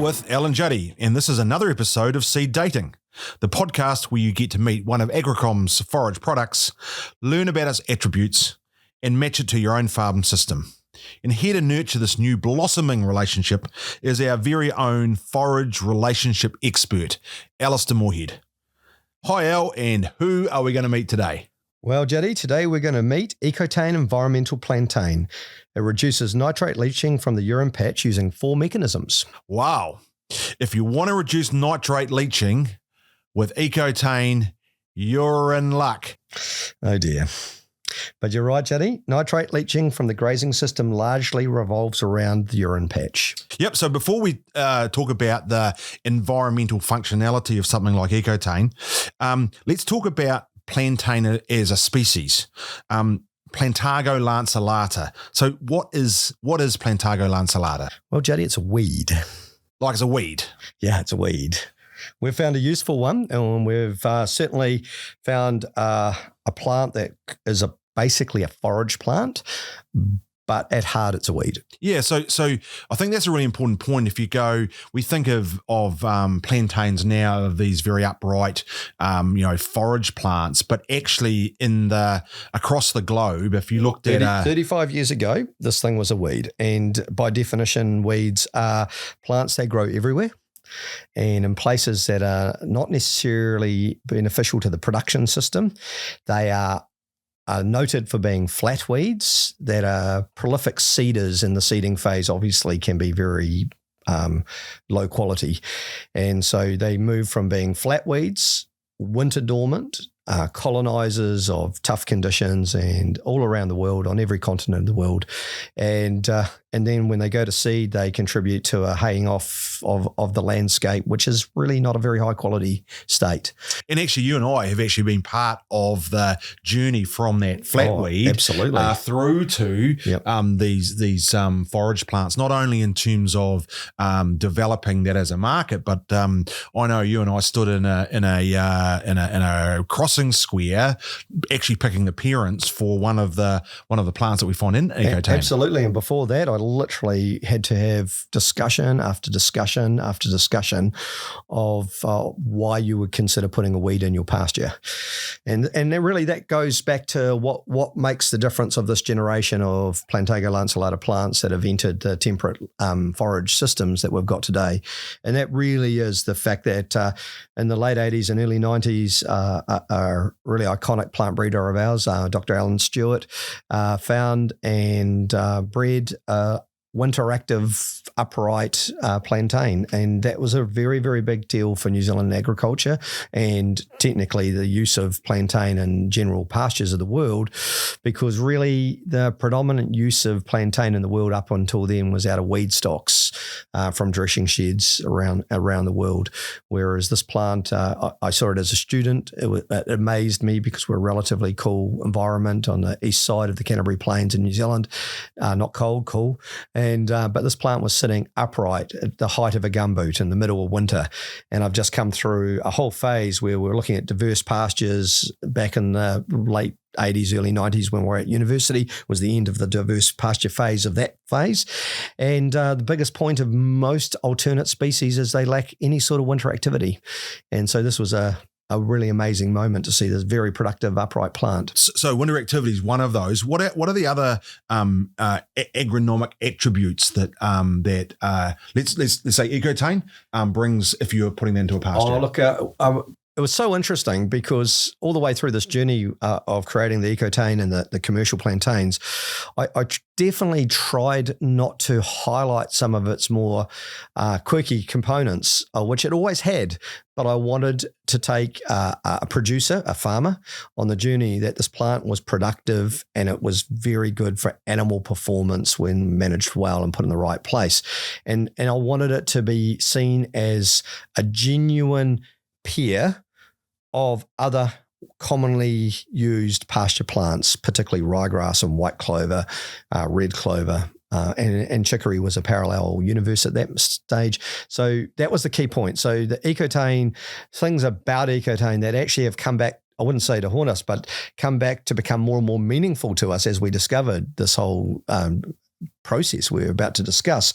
with Al and Juddy, and this is another episode of Seed Dating, the podcast where you get to meet one of Agricom's forage products, learn about its attributes, and match it to your own farm system. And here to nurture this new blossoming relationship is our very own forage relationship expert, Alistair Moorhead. Hi Al, and who are we going to meet today? Well, Juddy, today we're going to meet Ecotain environmental plantain. It reduces nitrate leaching from the urine patch using 4 mechanisms. Wow. If you want to reduce nitrate leaching with Ecotain, you're in luck. Oh dear. But you're right, Juddy. Nitrate leaching from the grazing system largely revolves around the urine patch. Yep. So before we talk about the environmental functionality of something like Ecotain, let's talk about plantain as a species. Plantago lanceolata. So what is Plantago lanceolata? Well, Juddy, it's a weed. Like it's a weed? Yeah, it's a weed. We've found a useful one, and we've certainly found a plant that is basically a forage plant, but at heart it's a weed. Yeah, so I think that's a really important point. If you go, we think of plantains now of these very upright, forage plants, but actually across the globe, if you looked at 35 years ago, this thing was a weed, and by definition, weeds are plants that grow everywhere. And in places that are not necessarily beneficial to the production system, they are noted for being flat weeds that are prolific seeders in the seeding phase, obviously can be very low quality. And so they move from being flat weeds, winter dormant, colonizers of tough conditions and all around the world, on every continent of the world. And then when they go to seed, they contribute to a haying off of the landscape, which is really not a very high quality state. And actually, you and I have actually been part of the journey from that flatweed absolutely through to these forage plants, not only in terms of developing that as a market, but I know you and I stood in a crossing square, actually picking the parents for one of the plants that we find in Ecotain. Absolutely, and before that, I literally had to have discussion after discussion after discussion of why you would consider putting a weed in your pasture. And then really that goes back to what makes the difference of this generation of Plantago lanceolata plants that have entered the temperate forage systems that we've got today. And that really is the fact that in the late 80s and early 90s, a really iconic plant breeder of ours, Dr. Alan Stewart, found and bred winter active upright plantain, and that was a very, very big deal for New Zealand agriculture and technically the use of plantain in general pastures of the world, because really the predominant use of plantain in the world up until then was out of weed stocks from dressing sheds around the world, whereas this plant, I saw it as a student. It amazed me because we're a relatively cool environment on the east side of the Canterbury Plains in New Zealand, not cold, cool. But this plant was sitting upright at the height of a gumboot in the middle of winter. And I've just come through a whole phase where we're looking at diverse pastures back in the late 80s, early 90s when we were at university, was the end of the diverse pasture phase of that phase. And the biggest point of most alternate species is they lack any sort of winter activity. And so this was a really amazing moment to see this very productive upright plant. So winter activity is one of those. What are the other agronomic attributes that let's say Ecotain brings if you're putting that into a pasture? Oh, look, it was so interesting because all the way through this journey of creating the Ecotain and the commercial plantains, I definitely tried not to highlight some of its more quirky components, which it always had. But I wanted to take a producer, a farmer, on the journey that this plant was productive and it was very good for animal performance when managed well and put in the right place. And I wanted it to be seen as a genuine peer of other commonly used pasture plants, particularly ryegrass and white clover, red clover, and chicory was a parallel universe at that stage. So that was the key point. So the Ecotain, things about Ecotain that actually have come back, I wouldn't say to haunt us, but come back to become more and more meaningful to us as we discovered this whole process we were about to discuss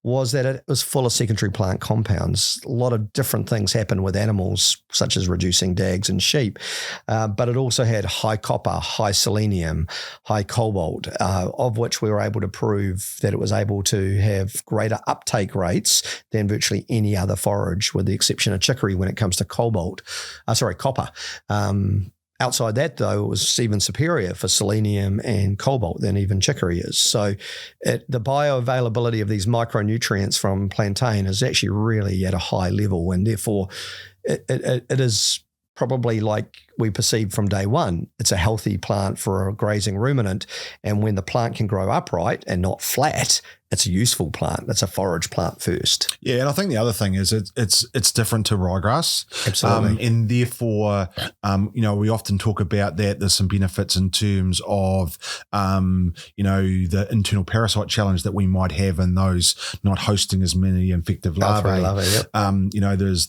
was that it was full of secondary plant compounds. A lot of different things happen with animals, such as reducing dags and sheep, but it also had high copper, high selenium, high cobalt, of which we were able to prove that it was able to have greater uptake rates than virtually any other forage, with the exception of chicory when it comes to copper. Outside that, though, it was even superior for selenium and cobalt than even chicory is. So the bioavailability of these micronutrients from plantain is actually really at a high level, and therefore it is probably like we perceived from day one. It's a healthy plant for a grazing ruminant, and when the plant can grow upright and not flat, it's a useful plant. It's a forage plant first. Yeah, and I think the other thing is it's different to ryegrass. Absolutely. And therefore, we often talk about that there's some benefits in terms of, the internal parasite challenge that we might have in those not hosting as many infective larvae. Yep.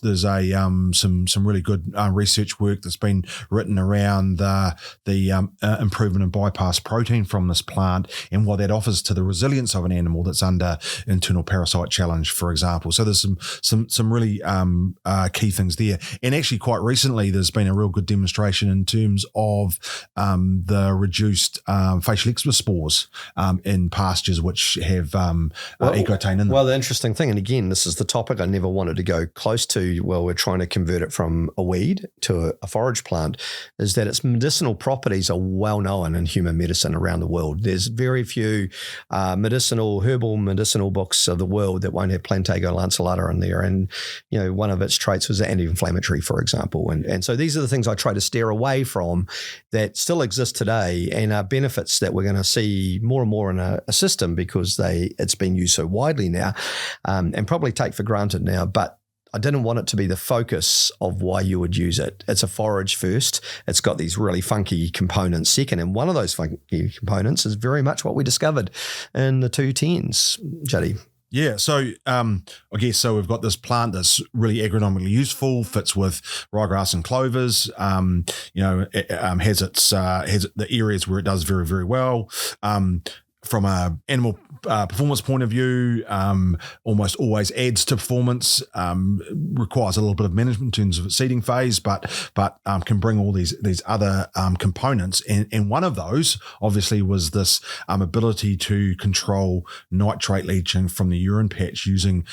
There's some really good research work that's been written around the improvement in bypass protein from this plant and what that offers to the resilience of an animal that's under internal parasite challenge, for example. So there's some really key things there. And actually, quite recently, there's been a real good demonstration in terms of the reduced facial eczema spores in pastures which have Ecotain in them. Well, the interesting thing, and again, this is the topic I never wanted to go close to while we're trying to convert it from a weed to a forage plant, is that its medicinal properties are well known in human medicine around the world. There's very few herbal medicinal books of the world that won't have Plantago lanceolata in there. And, one of its traits was anti-inflammatory, for example. And so these are the things I try to steer away from that still exist today and are benefits that we're going to see more and more in a system because it's been used so widely now and probably take for granted now. But I didn't want it to be the focus of why you would use it. It's a forage first. It's got these really funky components second. And one of those funky components is very much what we discovered in the 210s, Juddy. Yeah, so I guess we've got this plant that's really agronomically useful, fits with ryegrass and clovers. It has the areas where it does very, very well. From a animal performance point of view, almost always adds to performance. Requires a little bit of management in terms of its seeding phase, but can bring all these other components. And one of those, obviously, was this ability to control nitrate leaching from the urine patch using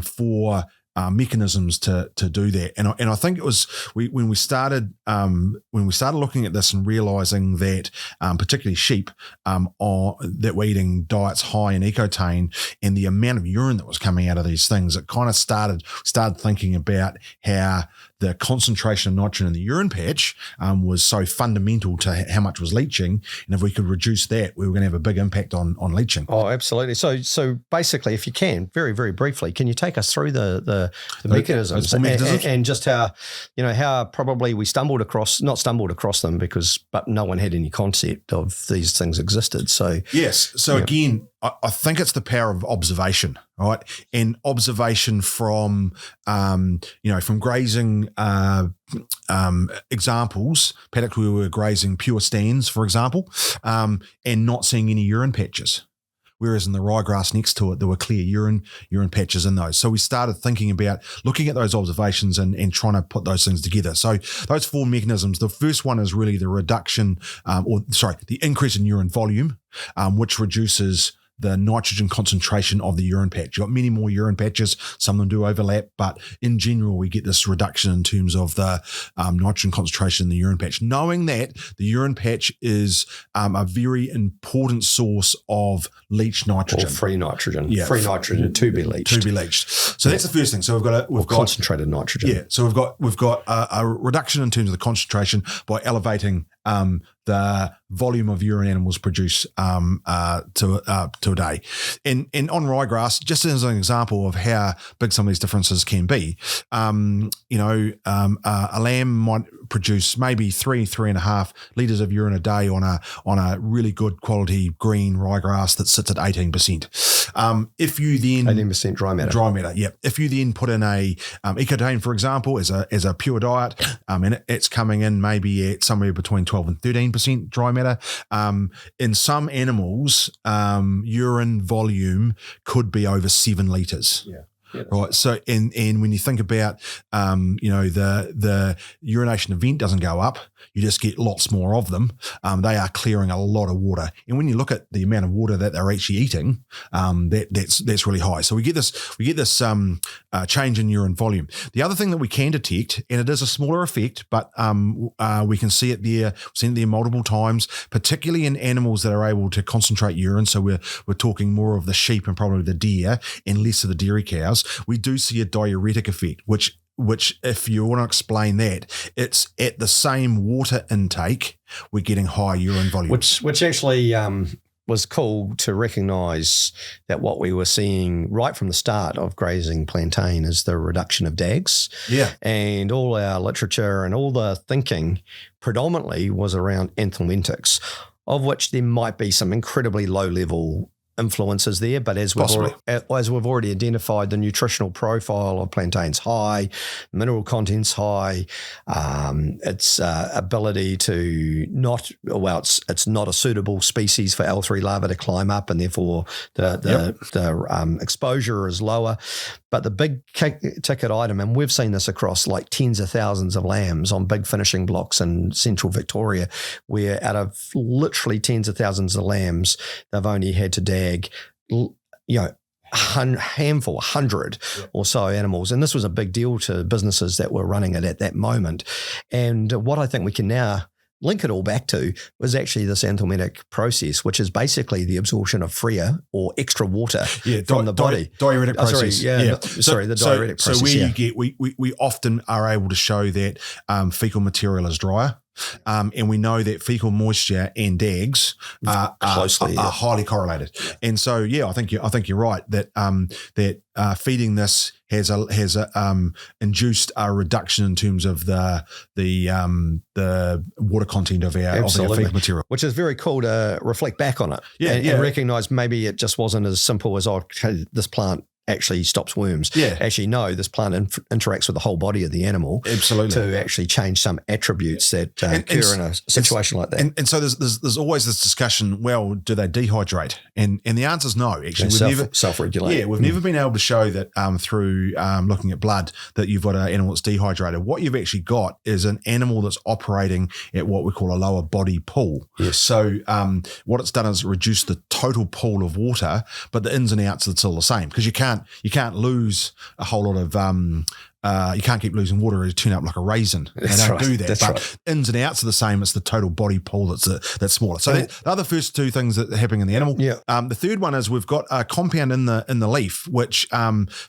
four mechanisms to do that. And I think it was when we started looking at this and realizing that particularly sheep that were eating diets high in Ecotain and the amount of urine that was coming out of these things, it kind of started thinking about how the concentration of nitrogen in the urine patch was so fundamental to how much was leaching. And if we could reduce that, we were going to have a big impact on leaching. Oh, absolutely. So basically, if you can, very, very briefly, can you take us through the mechanisms and just how probably we not stumbled across them but no one had any concept of these things existed. So yes. So again, I think it's the power of observation, right? And observation from grazing examples, paddocks where we were grazing pure stands, for example, and not seeing any urine patches. Whereas in the ryegrass next to it, there were clear urine patches in those. So we started thinking about looking at those observations and trying to put those things together. So those four mechanisms, the first one is really the the increase in urine volume, which reduces the nitrogen concentration of the urine patch. You've got many more urine patches. Some of them do overlap, but in general, we get this reduction in terms of the nitrogen concentration in the urine patch. Knowing that the urine patch is a very important source of leached nitrogen. Or free nitrogen. Yeah. Free nitrogen to be leached. So that's the first thing. So we've got concentrated nitrogen. Yeah. So we've got a reduction in terms of the concentration by elevating the volume of urine animals produce to a day. And on ryegrass, just as an example of how big some of these differences can be, a lamb might produce maybe 3.5 litres of urine a day on a really good quality green ryegrass that sits at 18%. If you then 18% dry matter, yeah. If you then put in a Ecotain, for example, as a pure diet, and it's coming in maybe at somewhere between 12 12 and 13% dry matter. In some animals, urine volume could be over 7 litres. Yeah. Right. So, and when you think about, the urination event doesn't go up, you just get lots more of them. They are clearing a lot of water. And when you look at the amount of water that they're actually eating, that's really high. So we get this change in urine volume. The other thing that we can detect, and it is a smaller effect, but we can see it there, we've seen it there multiple times, particularly in animals that are able to concentrate urine. So we're talking more of the sheep and probably the deer and less of the dairy cows. We do see a diuretic effect, which if you want to explain that, it's at the same water intake, we're getting high urine volume. Which actually was cool to recognise that what we were seeing right from the start of grazing plantain is the reduction of DAGs. Yeah. And all our literature and all the thinking predominantly was around anthelmintics, of which there might be some incredibly low-level influences there, but as we've already identified, the nutritional profile of plantain's high, mineral content's high, its ability to it's not a suitable species for L3 larvae to climb up, and therefore the exposure is lower. But the big ticket item, and we've seen this across like tens of thousands of lambs on big finishing blocks in central Victoria, where out of literally tens of thousands of lambs, they've only had to DAG, handful, 100 or so animals. And this was a big deal to businesses that were running it at that moment. And what I think we can now link it all back to was actually this anthelmintic process, which is basically the absorption of freer or extra water from the body. Diuretic process. The diuretic process. So where you get, we often are able to show that fecal material is drier. And we know that fecal moisture and DAGs are highly correlated. Yeah. And so, I think you're right that feeding this has induced a reduction in terms of the water content of our fecal material, which is very cool to reflect back on it and recognise maybe it just wasn't as simple as this plant actually stops worms. Yeah. Actually, no, this plant interacts with the whole body of the animal. Absolutely. To actually change some attributes that occur in a situation like that. And so there's always this discussion, well, do they dehydrate? And the answer is no. Actually, we've self-regulate. Yeah, we've never been able to show that through looking at blood that you've got an animal that's dehydrated. What you've actually got is an animal that's operating at what we call a lower body pool. Yes. So what it's done is reduce the total pool of water, but the ins and outs are still the same, because you can't lose a whole lot of you can't keep losing water or turn up like a raisin. They don't do that. But ins and outs are the same. It's the total body pool that's smaller. So the other first two things that are happening in the animal. Yeah. The third one is we've got a compound in the leaf, which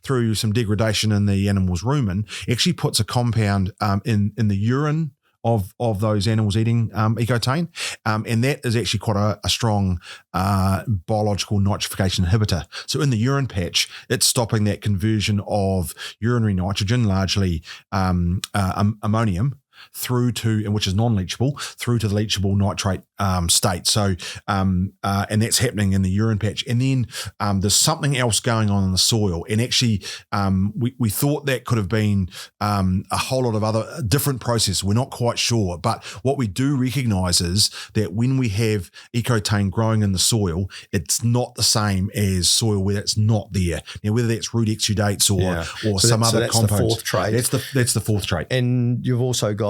through some degradation in the animal's rumen actually puts a compound in the urine of those animals eating Ecotain, and that is actually quite a strong biological nitrification inhibitor. So in the urine patch, it's stopping that conversion of urinary nitrogen, largely ammonium, through to, and which is non-leachable, through to the leachable nitrate state. So, and that's happening in the urine patch. And then there's something else going on in the soil. And actually, we thought that could have been a whole lot of other different processes. We're not quite sure. But what we do recognise is that when we have Ecotain growing in the soil, it's not the same as soil where it's not there. Now, whether that's root exudates or some other compounds. That's the fourth trait. That's the fourth trait. And you've also got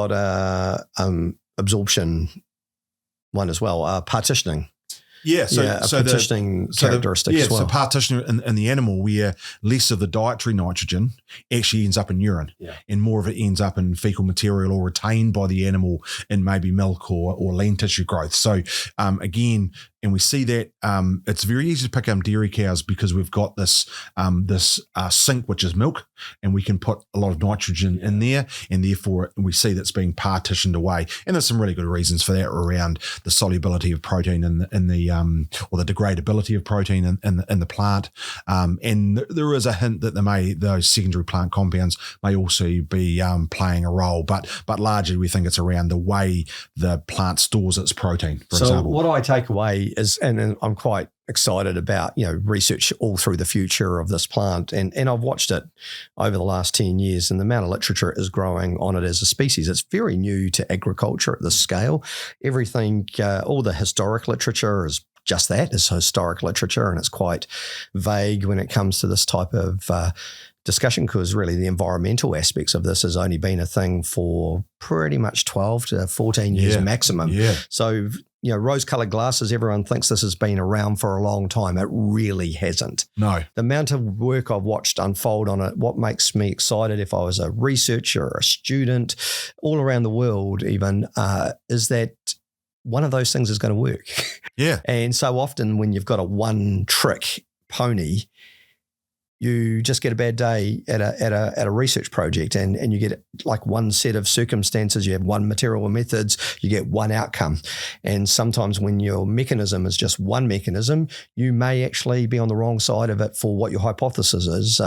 absorption one as well, partitioning. Yeah, partitioning characteristic as well. So partitioning in the animal, where less of the dietary nitrogen actually ends up in urine, and more of it ends up in fecal material or retained by the animal in maybe milk or lean tissue growth. So again, and we see that it's very easy to pick up dairy cows because we've got this sink, which is milk, and we can put a lot of nitrogen in there, and therefore we see that's being partitioned away. And there's some really good reasons for that around the solubility of protein in the or the degradability of protein in the plant. And there is a hint that those secondary plant compounds may also be playing a role, but largely we think it's around the way the plant stores its protein, for example. What I take away is, and I'm quite excited about, research all through the future of this plant. And I've watched it over the last 10 years, and the amount of literature is growing on it as a species. It's very new to agriculture at this scale. Everything, all the historic literature is just that, is historic literature, and it's quite vague when it comes to this type of discussion, because really the environmental aspects of this has only been a thing for pretty much 12 to 14 years maximum. Yeah. So, rose-colored glasses, everyone thinks this has been around for a long time. It really hasn't. No. The amount of work I've watched unfold on it, what makes me excited if I was a researcher or a student all around the world even, is that one of those things is going to work. Yeah. And so often when you've got a one-trick pony, you just get a bad day at a research project, and you get like one set of circumstances, you have one material or methods, you get one outcome. And sometimes when your mechanism is just one mechanism, you may actually be on the wrong side of it for what your hypothesis is.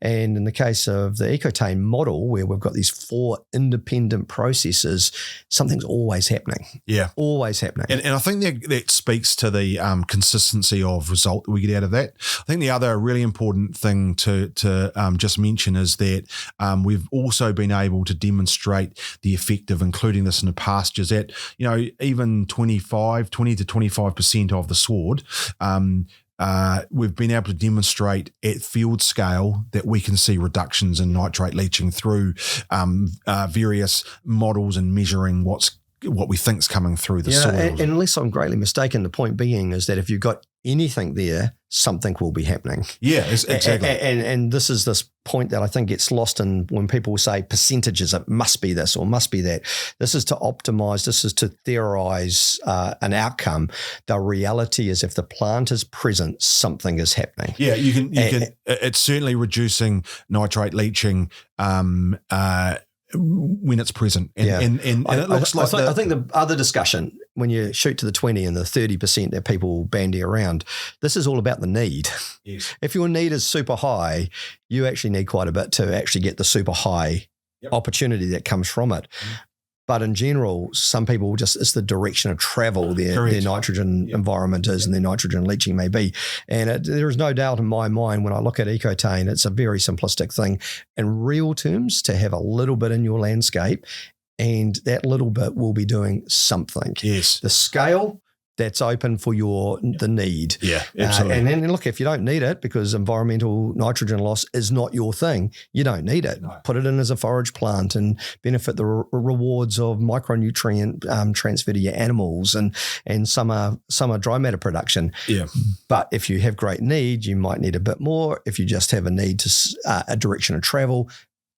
And in the case of the Ecotain model, where we've got these 4 independent processes, something's always happening. Yeah. Always happening. And I think that speaks to the consistency of result that we get out of that. I think the other really important thing to just mention is that we've also been able to demonstrate the effect of including this in the pastures at, even 20 to 25% of the sward. We've been able to demonstrate at field scale that we can see reductions in nitrate leaching through various models and measuring what we think is coming through the soil. And unless I'm greatly mistaken, the point being is that if you've got anything there, something will be happening. Yeah, exactly. And this is this point that I think gets lost in when people say percentages, it must be this or must be that. This is to optimize, this is to theorize an outcome. The reality is if the plant is present, something is happening. Yeah, you can. It's certainly reducing nitrate leaching when it's present. And it looks I think the other discussion, when you shoot to the 20 and the 30% that people bandy around, this is all about the need. Yes. If your need is super high, you actually need quite a bit to actually get the super high opportunity that comes from it. But in general, some people it's the direction of travel their nitrogen environment is and their nitrogen leaching may be. And there is no doubt in my mind when I look at Ecotain, it's a very simplistic thing in real terms to have a little bit in your landscape, and that little bit will be doing something. Yes. The scale, that's open for the need. Yeah, absolutely. And then look, if you don't need it because environmental nitrogen loss is not your thing, you don't need it. No. Put it in as a forage plant and benefit the rewards of micronutrient transfer to your animals and summer dry matter production. Yeah. But if you have great need, you might need a bit more. If you just have a need to a direction of travel,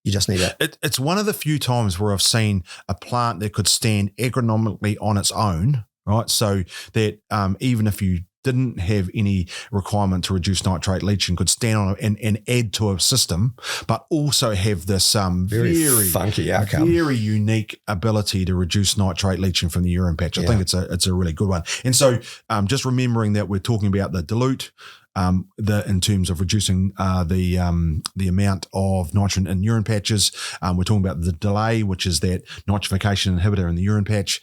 you just need it. It's one of the few times where I've seen a plant that could stand agronomically on its own, right? So that even if you didn't have any requirement to reduce nitrate leaching, could stand on it and add to a system, but also have this very funky outcome, very unique ability to reduce nitrate leaching from the urine patch. I think it's a really good one. And so just remembering that we're talking about the dilute, in terms of reducing the amount of nitrogen in urine patches. We're talking about the delay, which is that nitrification inhibitor in the urine patch.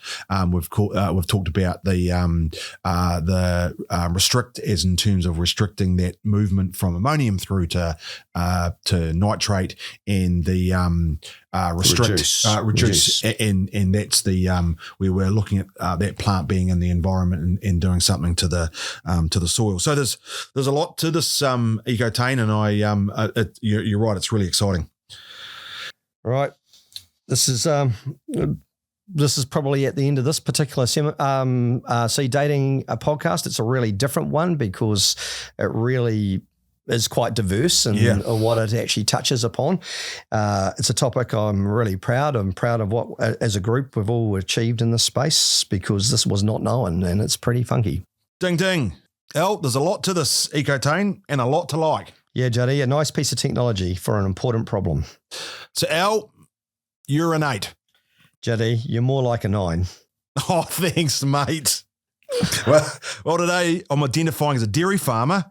We've talked about the restrict, as in terms of restricting that movement from ammonium through to nitrate, and the reduce, and that's the we were looking at that plant being in the environment and doing something to the soil. So there's a lot to this Ecotain, and you're right, it's really exciting. All right, this is probably at the end of this particular seed dating podcast. It's a really different one because it really is quite diverse in what it actually touches upon. It's a topic I'm really proud. I'm proud of what, as a group, we've all achieved in this space, because this was not known and it's pretty funky. Ding, ding. Al, there's a lot to this Ecotain and a lot to like. Yeah, Juddy, a nice piece of technology for an important problem. So, Al, you're an 8. Juddy, you're more like a 9. Oh, thanks, mate. Well, today I'm identifying as a dairy farmer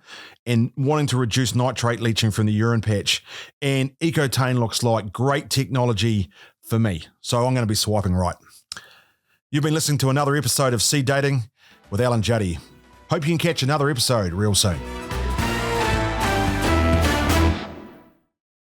and wanting to reduce nitrate leaching from the urine patch. And Ecotain looks like great technology for me. So I'm going to be swiping right. You've been listening to another episode of Seed Dating with Al and Juddy. Hope you can catch another episode real soon.